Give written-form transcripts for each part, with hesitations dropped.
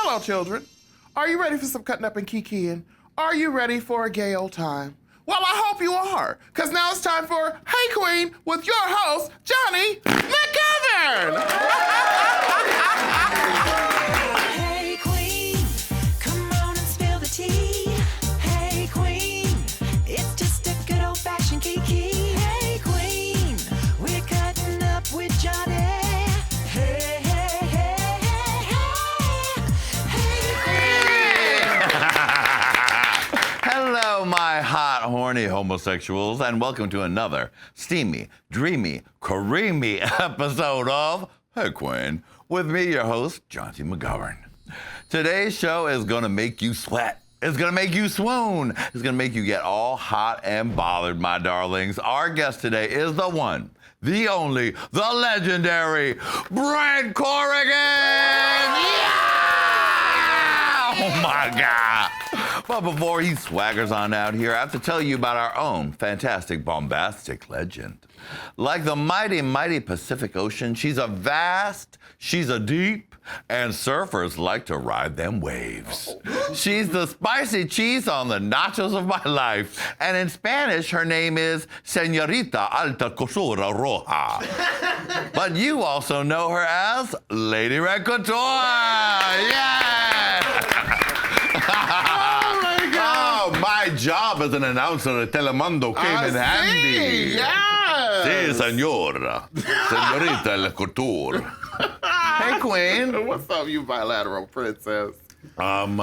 Hello, children. Are you ready for some cutting up and kikiing? Are you ready for a gay old time? Well, I hope you are, because now it's time for Hey Qween with your host, Jonny McGovern. Hey Qween, come on and spill the tea. Hey Qween, it's just a good old-fashioned kiki. Hey Qween, we're cutting up with Jonny. Hey, hey, hey, hey, hey, hey Qween. Hello, my hot, horny homosexuals, and welcome to another steamy, dreamy, creamy episode of Hey Qween, with me, your host, Jonny McGovern. Today's show is gonna make you sweat. It's gonna make you swoon. It's gonna make you get all hot and bothered, my darlings. Our guest today is the one, the only, the legendary BRENT CORRIGAN! Yeah! Oh my God. But before he swaggers on out here, I have to tell you about our own fantastic, bombastic legend. Like the mighty, mighty Pacific Ocean, she's a vast, she's a deep, and surfers like to ride them waves. She's the spicy cheese on the nachos of my life. And in Spanish, her name is Señorita Alta Costura Roja. But you also know her as Lady Red Couture. Yeah! Oh, my job as an announcer at Telemundo came in handy. Yes. Sí, señora. Señorita La Couture. Hey, Qween. What's up, you bilateral princess? I just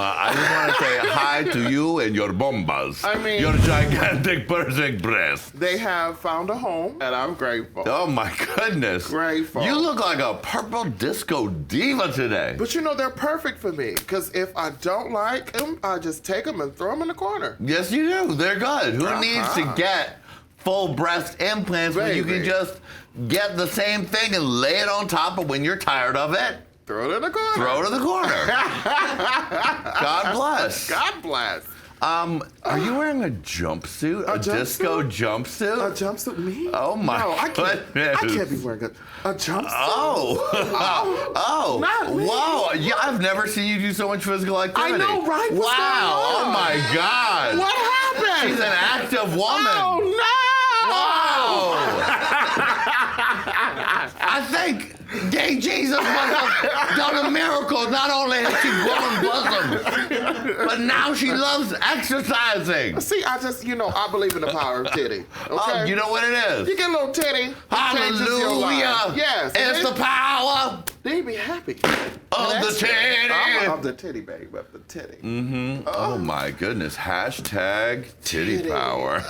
want to say hi to you and your bombas. I mean- your gigantic Persian breasts. They have found a home, and I'm grateful. Oh, my goodness. Grateful. You look like a purple disco diva today. But you know, they're perfect for me, because if I don't like them, I just take them and throw them in the corner. Yes, you do. They're good. Who needs to get full breast implants when you can Baby. just get the same thing and lay it on top of when you're tired of it? Throw it in the corner. Throw it in the corner. God bless. God bless. Are you wearing a jumpsuit? A disco jumpsuit? A jumpsuit? Me? Oh, my No, I can't. goodness. I can't be wearing a jumpsuit. Oh. Not me. Wow. Yeah, I've never seen you do so much physical activity. I know, right? What's Wow. going on? Oh, my God. What happened? She's an active woman. Oh, no! Wow. I think gay Jesus must have done a miracle. Not only has she grown bosoms, but now she loves exercising. See, I believe in the power of titty. Okay? Oh, you know what it is? You get a little titty. it changes your life. Hallelujah. Yes. It's the power Then you be happy. of the titty. Of the titty, babe. Of the titty. Mm-hmm. Oh, my goodness. Hashtag titty power.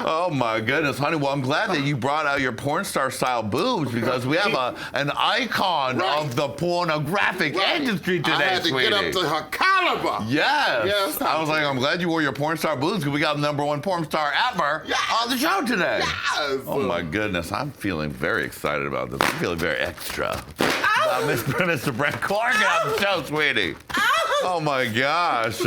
Oh, my goodness, honey. Well, I'm glad that you brought out your porn star style boobs, because we have an icon of the pornographic industry today, I had to sweetie. get up to her caliber. Yes. Yes, I was like, I'm glad you wore your porn star boobs, because we got the #1 porn star ever on the show today. Yes. Oh, my goodness. I'm feeling very excited about this. I'm feeling very extra. Mr. BRENT CORRIGAN on the show, sweetie. Oh, my gosh.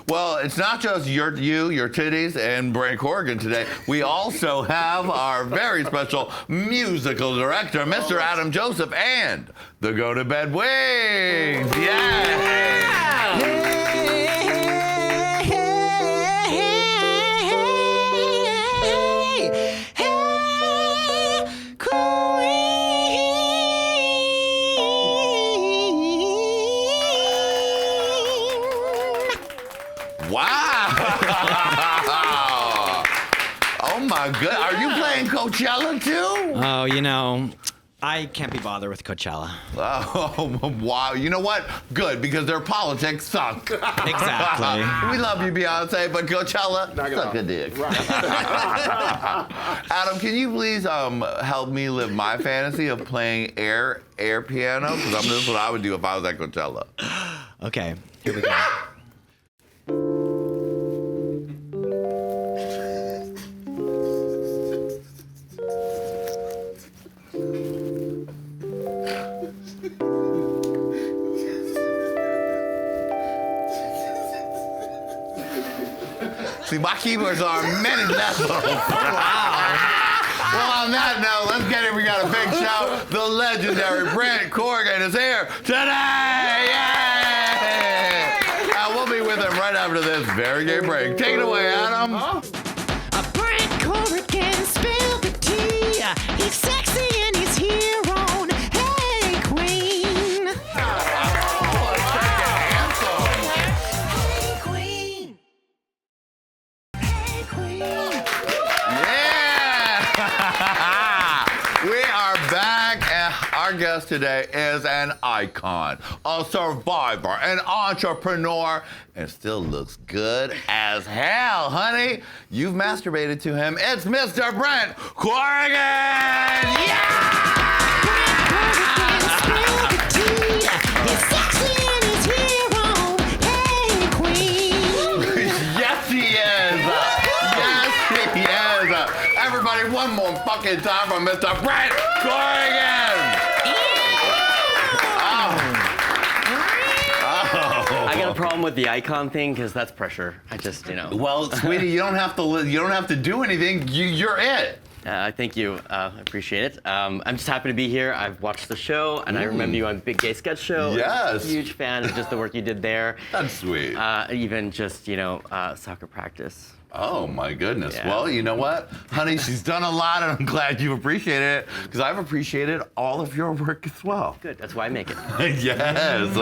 Well, it's not just your titties, and BRENT CORRIGAN today. We also have our very special musical director, Mr. Adam Joseph, and the Go to Bed Wings. Yeah. Wow. Oh, my God. Are you playing Coachella, too? Oh, you know, I can't be bothered with Coachella. Oh, wow. You know what? Good, because their politics suck. Exactly. We love you, Beyonce, but Coachella, Knock it suck off. a dick. Adam, can you please help me live my fantasy of playing air piano? Because this is what I would do if I was at Coachella. Okay, here we go. See, my keyboards are many levels. Wow. Well, on that note, let's get it. We got a big show. The legendary BRENT CORRIGAN is here today. Yay! We'll be with him right after this very gay break. Take it away, Adam. BRENT CORRIGAN, spill the tea. He's sexy and he's here on Hey Qween. Hey Qween. Hey Qween. Yeah! We are back, and our guest today is an icon, a survivor, an entrepreneur, and still looks good as hell, honey. You've masturbated to him. It's Mr. BRENT CORRIGAN! Yeah! He's sexy and he's here on Hey Qween. Yes, he is. Yes, he is. Everybody, one more fucking time for Mr. BRENT CORRIGAN. I got a problem with the icon thing because that's pressure. I just, Well, sweetie, you don't have to do anything. You're it. Thank you. I appreciate it. I'm just happy to be here. I've watched the show, and I remember you on Big Gay Sketch Show. Yes. Huge fan of just the work you did there. That's sweet. Even just, soccer practice. Oh my goodness. Yeah. Well, you know what, honey, she's done a lot, and I'm glad you've appreciated it because I've appreciated all of your work as well. Good. That's why I make it. Yes.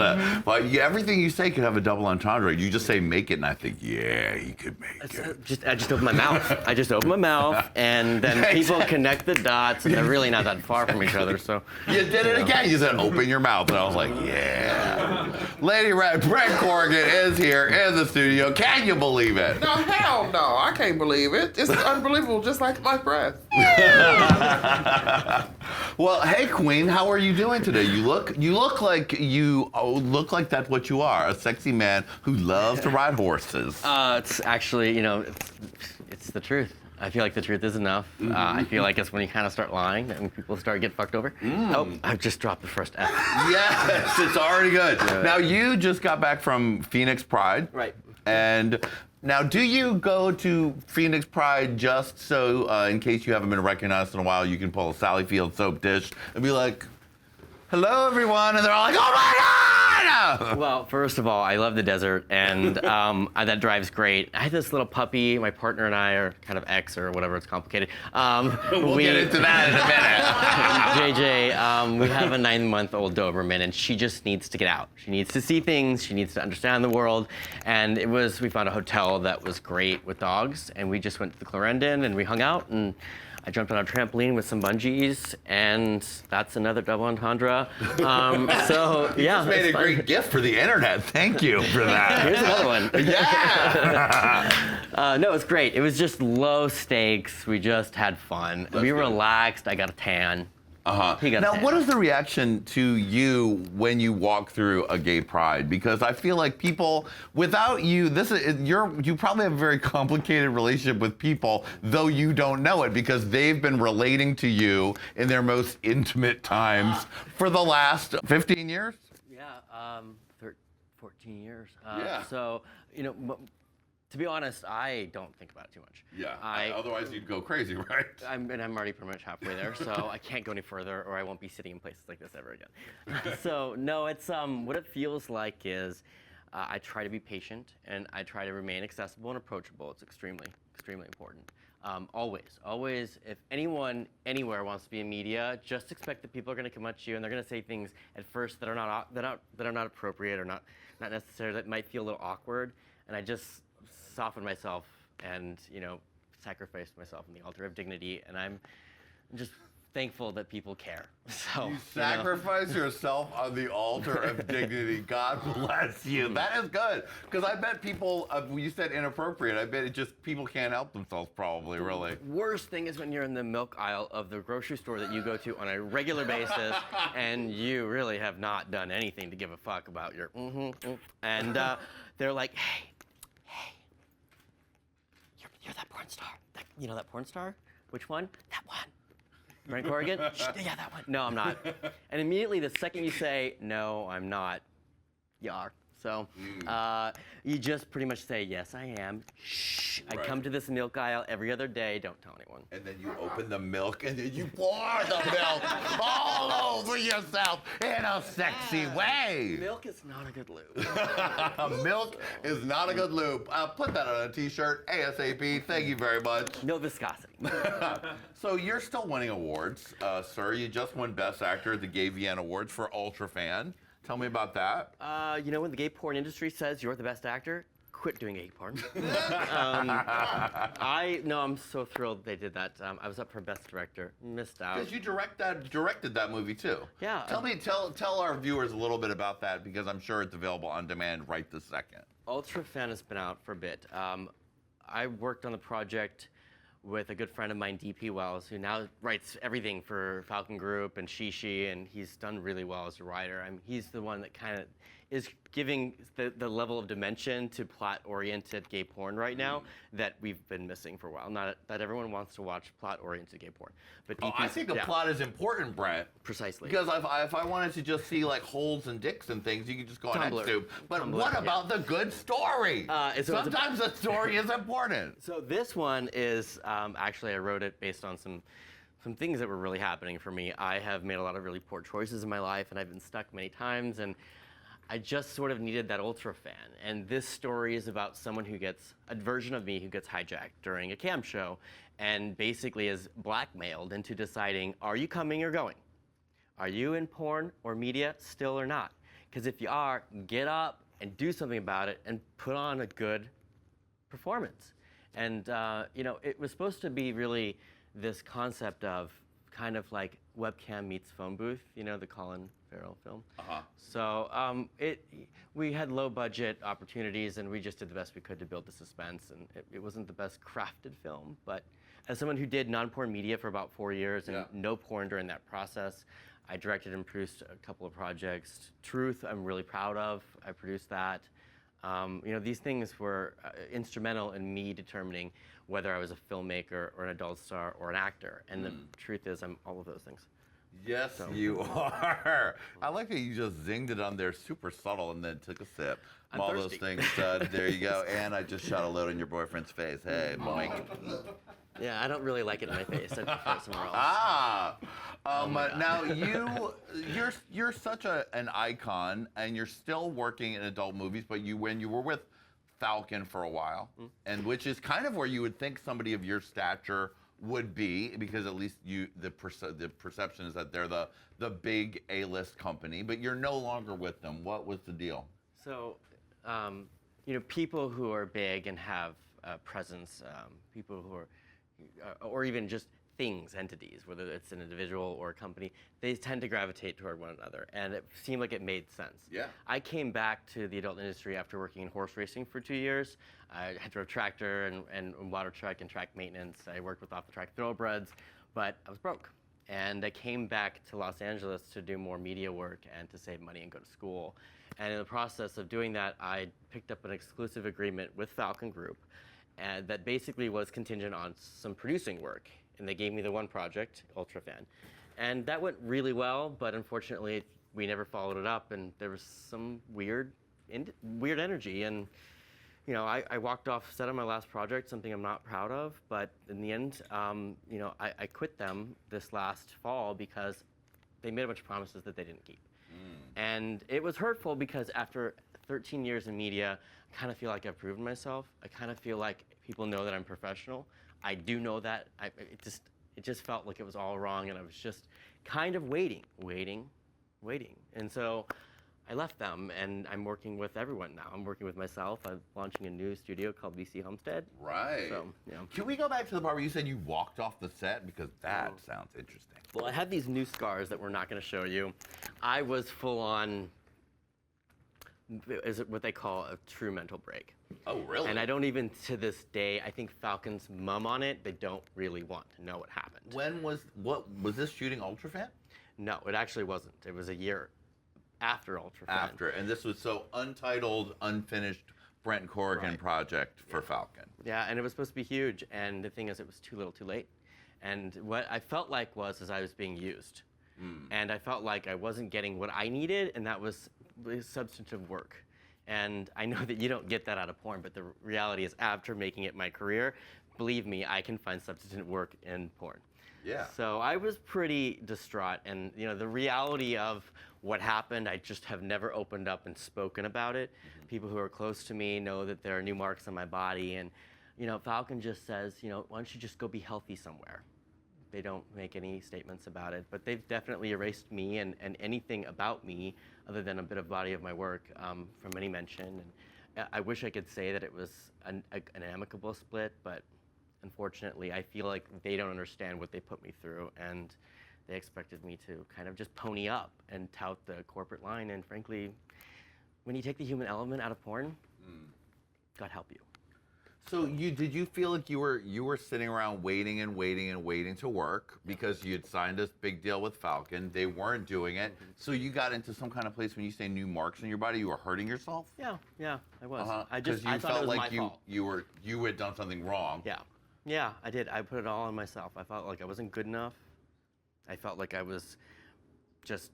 But everything you say could have a double entendre. You just say make it, and I think, yeah, he could make it. I just open my mouth. I just open my mouth, and then people connect the dots, and they're really not that far from each other. So You did it again. You said open your mouth, and I was like, yeah. Lady Red, BRENT CORRIGAN is here in the studio. Can you believe it? No, hell no. I can't believe it. It's unbelievable, just like my breath. Well, hey, Queen, how are you doing today? You look like that's what you are, a sexy man who loves to ride horses. it's actually, it's the truth. I feel like the truth is enough. I feel like it's when you kind of start lying and people start getting fucked over. Oh, I've just dropped the first F. Yes, it's already good. Now, you just got back from Phoenix Pride. Right. And now, do you go to Phoenix Pride just so, in case you haven't been recognized in a while, you can pull a Sally Field soap dish and be like, hello, everyone, and they're all like, oh my God! Well, first of all, I love the desert, and that drives great. I had this little puppy. My partner and I are kind of ex or whatever. It's complicated. We'll get into that in a minute. JJ, we have a 9-month-old Doberman, and she just needs to get out. She needs to see things. She needs to understand the world. And we found a hotel that was great with dogs, and we just went to the Clarendon, and we hung out, and I jumped on a trampoline with some bungees, and that's another double entendre. So, yeah. You just made a great gift for the internet. Thank you for that. Here's another one. Yeah. No, it's great. It was just low stakes. We just had fun. We relaxed. I got a tan. He got a Now, tan. what is the reaction to you when you walk through a gay pride? Because I feel like people, without you, you probably have a very complicated relationship with people, though you don't know it, because they've been relating to you in their most intimate times for the last 15 years? Yeah, 14 years. Yeah. So, to be honest, I don't think about it too much. Yeah. Otherwise, you'd go crazy, right? I'm already pretty much halfway there, so I can't go any further, or I won't be sitting in places like this ever again. So no, it's what it feels like is I try to be patient and I try to remain accessible and approachable. It's extremely, extremely important. Always, if anyone anywhere wants to be in media, just expect that people are going to come at you and they're going to say things at first that are not appropriate or not necessary, that might feel a little awkward, and I just soften myself and sacrifice myself on the altar of dignity, and I'm just thankful that people care. So You sacrifice yourself on the altar of dignity. God bless you. That is good. Because I bet people, you said inappropriate, I bet it just people can't help themselves probably, really. Worst thing is when you're in the milk aisle of the grocery store that you go to on a regular basis and you really have not done anything to give a fuck about your and they're like, hey, you're that porn star. That porn star? Which one? That one. BRENT CORRIGAN? Yeah, that one. No, I'm not. And immediately the second you say, no, I'm not, you are. So you just pretty much say, yes, I am. Shh. I Right. come to this milk aisle every other day. Don't tell anyone. And then you open the milk and then you pour the milk all over yourself in a sexy way. Milk is not a good lube. Milk is not a good lube. Put that on a t-shirt ASAP. Thank you very much. No viscosity. So you're still winning awards, sir. You just won Best Actor at the Gay Vienna Awards for Ultra Fan. Tell me about that. You know, when the gay porn industry says you're the best actor, quit doing gay porn. I'm so thrilled they did that. I was up for Best Director, missed out. Because you directed that movie too. Yeah. Tell our viewers a little bit about that because I'm sure it's available on demand right this second. Ultra Fan has been out for a bit. I worked on the project with a good friend of mine, DP Wells, who now writes everything for Falcon Group and Shishi, and he's done really well as a writer. I mean, he's the one that kind of is giving the level of dimension to plot-oriented gay porn right now that we've been missing for a while. Not that everyone wants to watch plot-oriented gay porn, but DP's, I think the plot is important, Brent. Precisely. Because if I wanted to just see like holes and dicks and things, you could just go on Tumblr. XTube. But Tumblr, what about the good story? Sometimes the story is important. So this one is actually I wrote it based on some things that were really happening for me. I have made a lot of really poor choices in my life, and I've been stuck many times, and I just sort of needed that ultra fan. And this story is about someone who gets a version of me who gets hijacked during a cam show, and basically is blackmailed into deciding, are you coming or going? Are you in porn or media still or not? Because if you are, get up and do something about it and put on a good performance. And it was supposed to be really this concept of kind of like webcam meets phone booth, the Colin Farrell film. So we had low budget opportunities, and we just did the best we could to build the suspense. And it wasn't the best crafted film, but as someone who did non-porn media for about 4 years and no porn during that process, I directed and produced a couple of projects. Truth, I'm really proud of. I produced that. These things were instrumental in me determining whether I was a filmmaker or an adult star or an actor. And the truth is, I'm all of those things. Yes, you are. I like that you just zinged it on there super subtle and then took a sip. I'm all thirsty. those things. There you go. And I just shot a load in your boyfriend's face. Hey, boink. Yeah, I don't really like it in my face. I prefer it somewhere else. Now you're such an icon, and you're still working in adult movies. But when you were with Falcon for a while, and which is kind of where you would think somebody of your stature would be, because at least the perception is that they're the big A-list company, but you're no longer with them. What was the deal? So, people who are big and have presence, people who are, or even just things, entities, whether it's an individual or a company, they tend to gravitate toward one another, and it seemed like it made sense. Yeah. I came back to the adult industry after working in horse racing for 2 years. I drove tractor and water truck and track maintenance. I worked with off-the-track thoroughbreds, but I was broke. And I came back to Los Angeles to do more media work and to save money and go to school. And in the process of doing that, I picked up an exclusive agreement with Falcon Group, and that basically was contingent on some producing work. And they gave me the one project, Ultra Fan. And that went really well, but unfortunately, we never followed it up, and there was some weird energy. And I walked off set on my last project, something I'm not proud of, but in the end, I quit them this last fall because they made a bunch of promises that they didn't keep. And it was hurtful because after 13 years in media, I kind of feel like I've proven myself. I kind of feel like people know that I'm professional. I do know that. It just felt like it was all wrong, and I was just kind of waiting. And so I left them, and I'm working with everyone now. I'm working with myself. I'm launching a new studio called VC Homestead. Right. So, Can we go back to the part where you said you walked off the set? Because that sounds interesting. Well, I have these new scars that we're not going to show you. I was full on, is it what they call a true mental break. Oh, really? And I don't even, to this day, I think Falcon's mum on it, they don't really want to know what happened. What was this shooting Ultra Fan? No, it actually wasn't. It was a year after Ultra Fan. After, and this was untitled, unfinished BRENT CORRIGAN project for Falcon. Yeah, and it was supposed to be huge, and the thing is, it was too little too late. And what I felt like was I was being used. And I felt like I wasn't getting what I needed, and that was substantive work. And I know that you don't get that out of porn, but the reality is after making it my career, believe me, I can find substitute work in porn. Yeah. So I was pretty distraught, and the reality of what happened, I just have never opened up and spoken about it. People who are close to me know that there are new marks on my body, and Falcon just says, why don't you just go be healthy somewhere? They don't make any statements about it, but they've definitely erased me and anything about me other than a bit of body of my work from any mention. And I wish I could say that it was an amicable split, but unfortunately, I feel like they don't understand what they put me through, and they expected me to kind of just pony up and tout the corporate line. And frankly, when you take the human element out of porn, God help you. So did you feel like you were sitting around waiting and waiting and waiting to work because you had signed this big deal with Falcon? They weren't doing it, so you got into some kind of place when you say new marks in your body, you were hurting yourself? Yeah, I was. I Because you thought it felt was like my fault. you had done something wrong. Yeah, I did. I put it all on myself. I felt like I wasn't good enough. I felt like I was just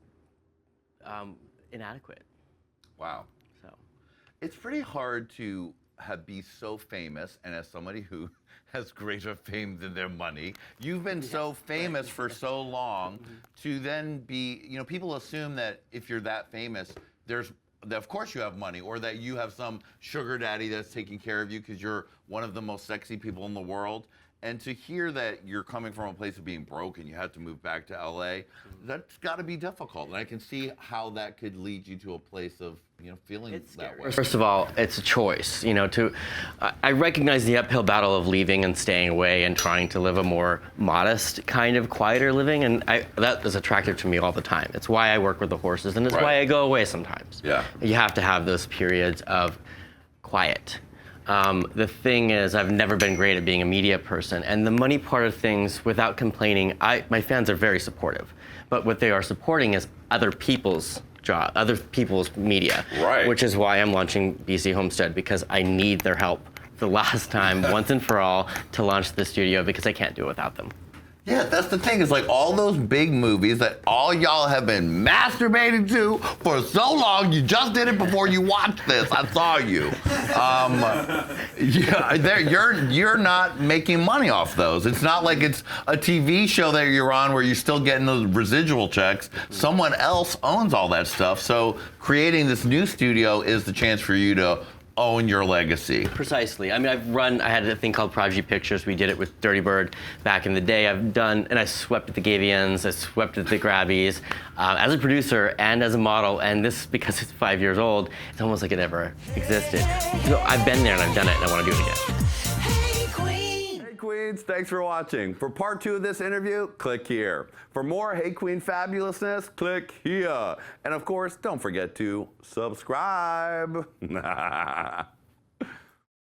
inadequate. Wow. So It's pretty hard to be so famous, and as somebody who has greater fame than their money, you've been so famous for so long to then be, people assume that if you're that famous, of course you have money, or that you have some sugar daddy that's taking care of you because you're one of the most sexy people in the world. And to hear that you're coming from a place of being broke and you had to move back to LA, that's got to be difficult. And I can see how that could lead you to a place of, feeling that way. First of all, it's a choice. I recognize the uphill battle of leaving and staying away and trying to live a more modest, kind of quieter living, and that is attractive to me all the time. It's why I work with the horses, and it's why I go away sometimes. Yeah. You have to have those periods of quiet. The thing is, I've never been great at being a media person, and the money part of things, without complaining, my fans are very supportive. But what they are supporting is other people's job, other people's media. Right. Which is why I'm launching BC Homestead, because I need their help the last time, once and for all, to launch the studio, because I can't do it without them. Yeah, that's the thing. It's like all those big movies that all y'all have been masturbating to for so long. You just did it before you watched this. I saw you. You're not making money off those. It's not like it's a TV show that you're on where you're still getting those residual checks. Someone else owns all that stuff. So creating this new studio is the chance for you to own your legacy. Precisely. I mean, I had a thing called Prodigy Pictures. We did it with Dirty Bird back in the day. And I swept at the Gavians, I swept at the Grabbies, as a producer and as a model. And this, because it's 5 years old, it's almost like it never existed. So I've been there and I've done it, and I want to do it again. Hey Qween! Hey Queens, thanks for watching. For part 2 of this interview, click here. For more Hey Qween fabulousness, click here. And of course, don't forget to subscribe.